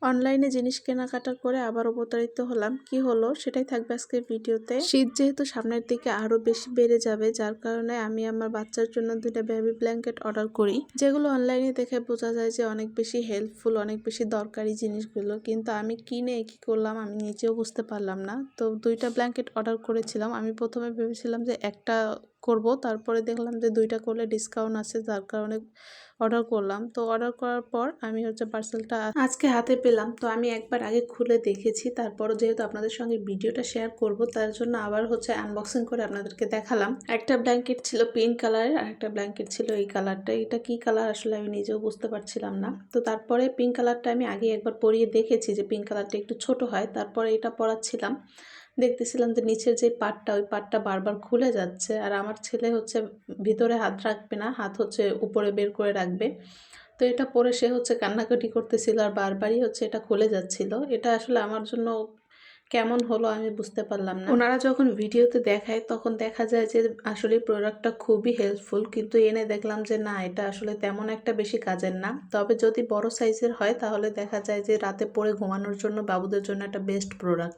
অনলাইনে জিনিস কেনাকাটা করে আবারও প্রতারিত হলাম। কি হলো সেটাই থাকবে আজকের ভিডিওতে। শীত যেহেতু সামনের দিকে আরো বেশি বেড়ে যাবে, যার কারণে আমি আমার বাচ্চার জন্য 2টা বেবি ব্ল্যাঙ্কেট অর্ডার করি, যেগুলো অনলাইনে দেখে বোঝা যায় যে অনেক বেশি হেল্পফুল, অনেক বেশি দরকারি জিনিসগুলো। কিন্তু আমি কিনে কি করলাম আমি নিজেও বুঝতে পারলাম না। তো 2টা ব্ল্যাঙ্কেট অর্ডার করেছিলাম। আমি প্রথমে ভেবেছিলাম যে একটা করব, তারপরে দেখলাম যে 2টা করলে ডিসকাউন্ট আছে, যার কারণে অর্ডার করলাম। তো অর্ডার করার পর আমি পার্সেলটা আজকে হাতে পেলাম। তো আমি একবার আগে খুলে দেখেছি, তারপরও যেহেতু আপনাদের সঙ্গে ভিডিওটা শেয়ার করব, তার জন্য আবার আনবক্সিং করে আপনাদেরকে দেখালাম। একটা ব্ল্যাঙ্কেট ছিল পিঙ্ক কালারের, আর একটা ব্ল্যাঙ্কেট ছিল এই কালারটা। এটা কি কালার আসলে আমি নিজেও বুঝতে পারছিলাম না। তো তারপরে পিঙ্ক কালারটা আমি আগে একবার পরিয়ে দেখেছি যে পিঙ্ক কালারটা একটু ছোট হয়। তারপরে এটা পরাচ্ছিলাম, দেখতেছিলাম যে নিচের যে পাটটা, ওই পাটটা বারবার খুলে যাচ্ছে। আর আমার ছেলে ভিতরে হাত রাখবে না, হাত উপরে বের করে রাখবে। তো এটা পরে সে কান্নাকাটি করতেছিল আর বারবারই এটা খুলে যাচ্ছিল। এটা আসলে আমার জন্য কেমন হলো আমি বুঝতে পারলাম না। ওনারা যখন ভিডিওতে দেখায় তখন দেখা যায় যে আসলে প্রোডাক্টটা খুবই হেল্পফুল, কিন্তু এনে দেখলাম যে না, এটা আসলে তেমন একটা বেশি কাজের না। তবে যদি বড় সাইজের হয় তাহলে দেখা যায় যে রাতে পরে ঘুমানোর জন্য বাবুদের জন্য একটা বেস্ট প্রোডাক্ট।